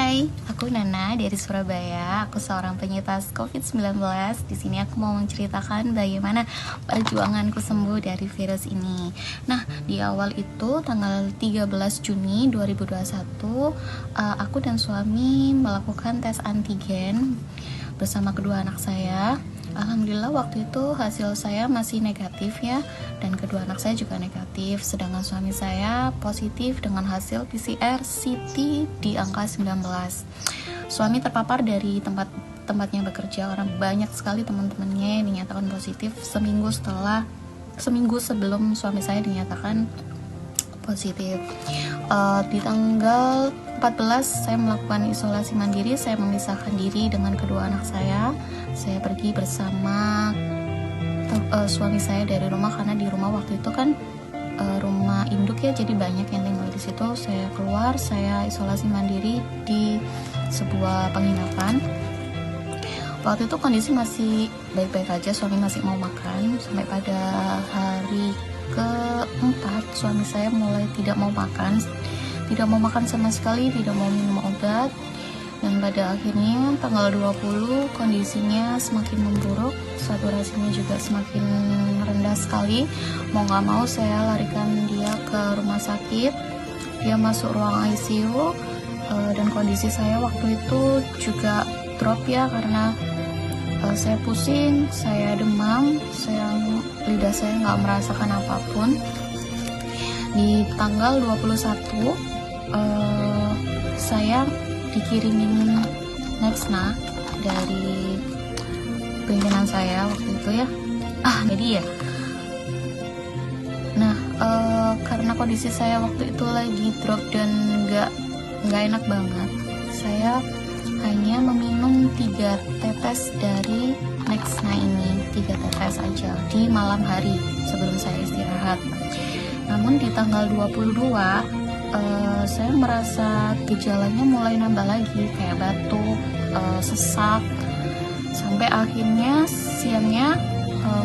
Hai, aku Nana dari Surabaya. Aku seorang penyintas COVID-19. Di sini aku mau menceritakan bagaimana perjuanganku sembuh dari virus ini. Nah, di awal itu tanggal 13 Juni 2021, aku dan suami melakukan tes antigen bersama kedua anak saya. Alhamdulillah waktu itu hasil saya masih negatif ya, dan kedua anak saya juga negatif, sedangkan suami saya positif dengan hasil PCR CT di angka 19. Suami terpapar dari tempatnya bekerja, orang banyak sekali teman-temannya yang dinyatakan positif seminggu sebelum suami saya dinyatakan positif. Di tanggal 14 saya melakukan isolasi mandiri. Saya memisahkan diri dengan kedua anak saya. Saya pergi bersama suami saya dari rumah, karena di rumah waktu itu kan rumah induk ya, jadi banyak yang tinggal di situ. Saya keluar, saya isolasi mandiri di sebuah penginapan. Waktu itu kondisi masih baik-baik aja, suami masih mau makan. Sampai pada hari keempat suami saya mulai tidak mau makan sama sekali, tidak mau minum obat. Dan pada akhirnya tanggal 20 kondisinya semakin memburuk, saturasinya juga semakin rendah sekali. Mau gak mau saya larikan dia ke rumah sakit. Dia masuk ruang ICU, dan kondisi saya waktu itu juga drop ya, karena saya pusing, saya demam, lidah saya nggak merasakan apapun. Di tanggal 21 saya dikirimin Nexna dari pimpinan saya waktu itu ya. Jadi ya. Nah, karena kondisi saya waktu itu lagi drop dan nggak enak banget, saya hanya meminum 3 tetes dari Nexna ini, 3 tetes aja di malam hari sebelum saya istirahat. Namun di tanggal 22 saya merasa gejalanya mulai nambah lagi, kayak batuk, sesak, sampai akhirnya siangnya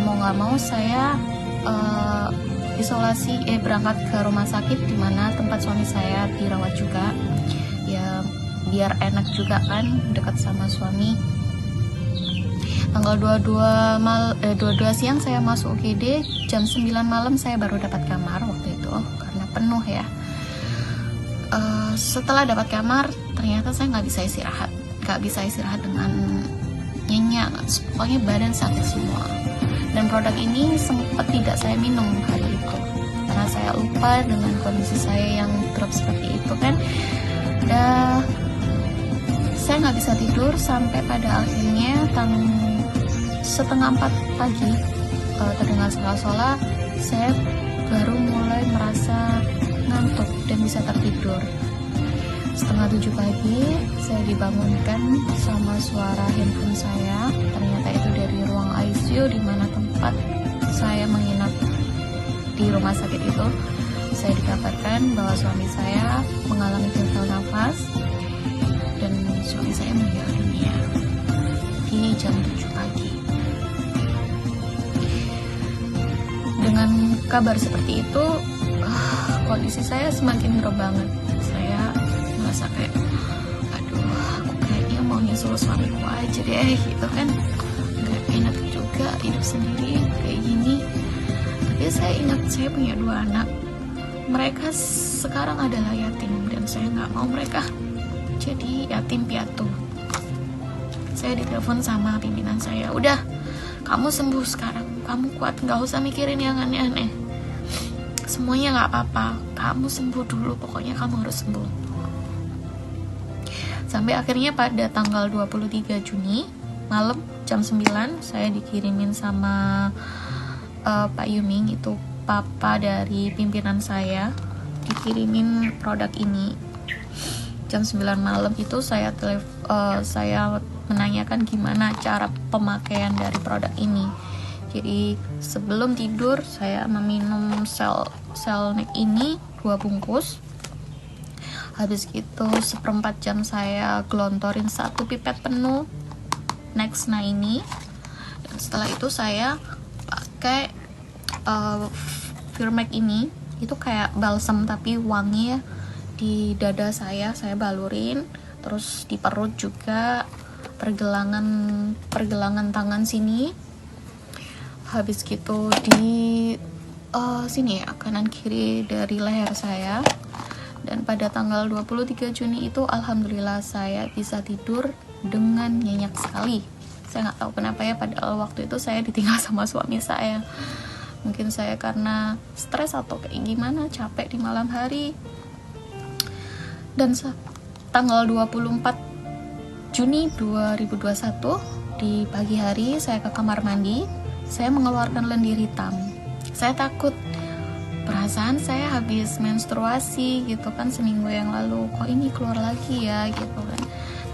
mau nggak mau saya berangkat ke rumah sakit di mana tempat suami saya dirawat juga ya, biar enak juga kan dekat sama suami. Tanggal 22 siang saya masuk UGD, jam 9 malam saya baru dapat kamar waktu itu karena penuh ya. Setelah dapat kamar ternyata saya nggak bisa istirahat dengan nyenyak, pokoknya badan sakit semua. Dan produk ini sempat tidak saya minum hari itu karena saya lupa dengan kondisi saya yang drop seperti itu kan. Saya nggak bisa tidur sampai pada akhirnya setengah 4 pagi terdengar sola-sola, saya baru mulai merasa ngantuk dan bisa tertidur. Setengah 7 pagi saya dibangunkan sama suara handphone saya. Ternyata itu dari ruang ICU di mana tempat saya menginap di rumah sakit itu. Saya dikabarkan bahwa suami saya mengalami gagal nafas dan suami saya meninggal dunia di jam 7 pagi. Dengan kabar seperti itu, kondisi saya semakin drop banget. Saya merasa kayak, aku kayaknya mau nyusul suamiku aja deh gitu kan. Gak enak juga hidup sendiri kayak gini. Tapi saya ingat saya punya 2 anak. Mereka sekarang adalah yatim dan saya gak mau mereka jadi yatim piatu. Saya ditelepon sama pimpinan saya, udah kamu sembuh sekarang, kamu kuat, gak usah mikirin yang aneh-aneh, semuanya gak apa-apa, kamu sembuh dulu, pokoknya kamu harus sembuh. Sampai akhirnya pada tanggal 23 Juni malam jam 9 saya dikirimin sama Pak Yuming, itu papa dari pimpinan saya, dikirimin produk ini. Jam 9 malam itu saya menanyakan gimana cara pemakaian dari produk ini. Jadi sebelum tidur saya meminum Selnek ini 2 bungkus. Habis itu 1/4 jam saya gelontorin 1 pipet penuh Nexna ini. Dan setelah itu saya pakai Firmac ini, itu kayak balsam tapi wangi ya, di dada saya balurin. terus di perut juga, pergelangan tangan sini, habis gitu di sini ya, kanan kiri dari leher saya. Dan pada tanggal 23 Juni itu alhamdulillah saya bisa tidur dengan nyenyak sekali. Saya nggak tahu kenapa ya, padahal waktu itu saya ditinggal sama suami saya. Mungkin saya karena stres atau kayak gimana, capek di malam hari. Dan tanggal 24 Juni 2021 di pagi hari saya ke kamar mandi, saya mengeluarkan lendir hitam. Saya takut, perasaan saya habis menstruasi gitu kan seminggu yang lalu, kok ini keluar lagi ya gitu kan.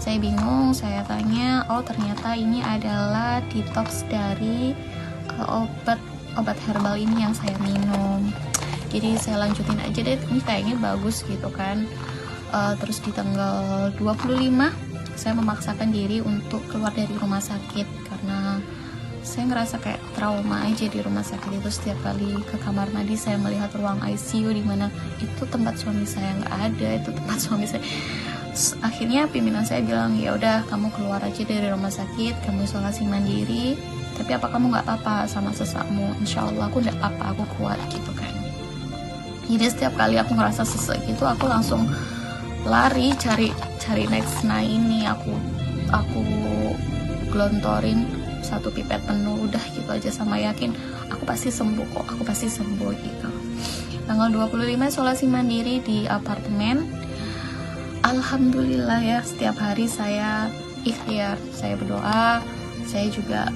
Saya bingung, saya tanya, oh ternyata ini adalah detox dari obat herbal ini yang saya minum. Jadi saya lanjutin aja deh, ini kayaknya bagus gitu kan. Terus di tanggal 25 saya memaksakan diri untuk keluar dari rumah sakit karena saya ngerasa kayak trauma aja di rumah sakit itu. Setiap kali ke kamar mandi saya melihat ruang ICU di mana itu tempat suami saya nggak ada, itu tempat suami saya. Akhirnya pimpinan saya bilang, ya udah kamu keluar aja dari rumah sakit, kamu isolasi mandiri. Tapi apa kamu nggak apa-apa sama sesakmu? Insya Allah aku nggak apa-apa, aku kuat gitu kan. Jadi setiap kali aku ngerasa sesak gitu, aku langsung lari cari Nexna ini. Aku gelontorin satu pipet penuh, udah gitu aja, sama yakin aku pasti sembuh kok, aku pasti sembuh gitu. Tanggal 25 isolasi mandiri di apartemen. Alhamdulillah ya, setiap hari saya ikhtiar, saya berdoa, saya juga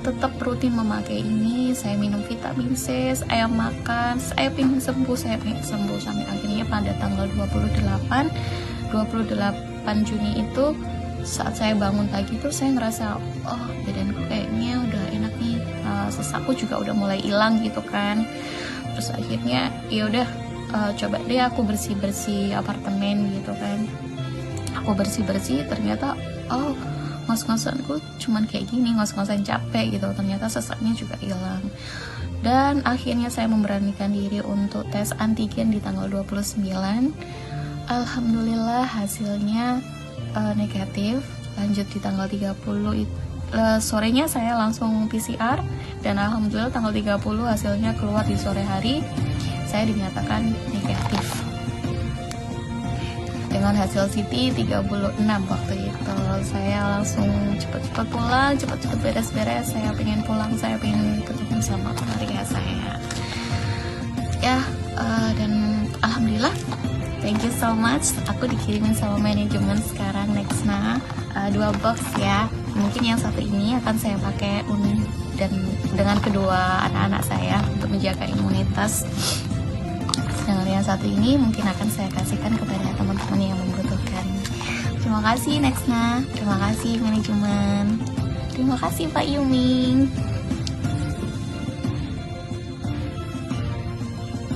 tetap rutin memakai ini, saya minum vitamin C, saya makan, saya pengen sembuh sampai akhirnya pada tanggal 28 Juni itu saat saya bangun pagi tuh saya ngerasa, oh badanku kayaknya udah enak nih, sesakku juga udah mulai hilang gitu kan. Terus akhirnya ya udah, coba deh aku bersih apartemen gitu kan. Aku bersih ternyata oh ngos-ngosanku cuman kayak gini, ngos-ngosan capek gitu, ternyata sesaknya juga hilang. Dan akhirnya saya memberanikan diri untuk tes antigen di tanggal 29. Alhamdulillah hasilnya negatif. Lanjut di tanggal 30 sorenya saya langsung PCR, dan alhamdulillah tanggal 30 hasilnya keluar di sore hari, saya dinyatakan negatif dengan hasil CT 36 waktu itu. Saya langsung cepet-cepet pulang, cepet-cepet beres-beres, saya pengen pulang, saya pengen ketemu sama keluarga saya ya. Dan alhamdulillah, thank you so much. Aku dikirimin sama manajemen sekarang Nexna 2 box ya. Mungkin yang satu ini akan saya pakai dan dengan kedua anak-anak saya untuk menjaga imunitas. Sedangkan yang satu ini mungkin akan saya kasihkan kepada teman-teman yang membutuhkan. Terima kasih Nexna, terima kasih manajemen, terima kasih Pak Yuming.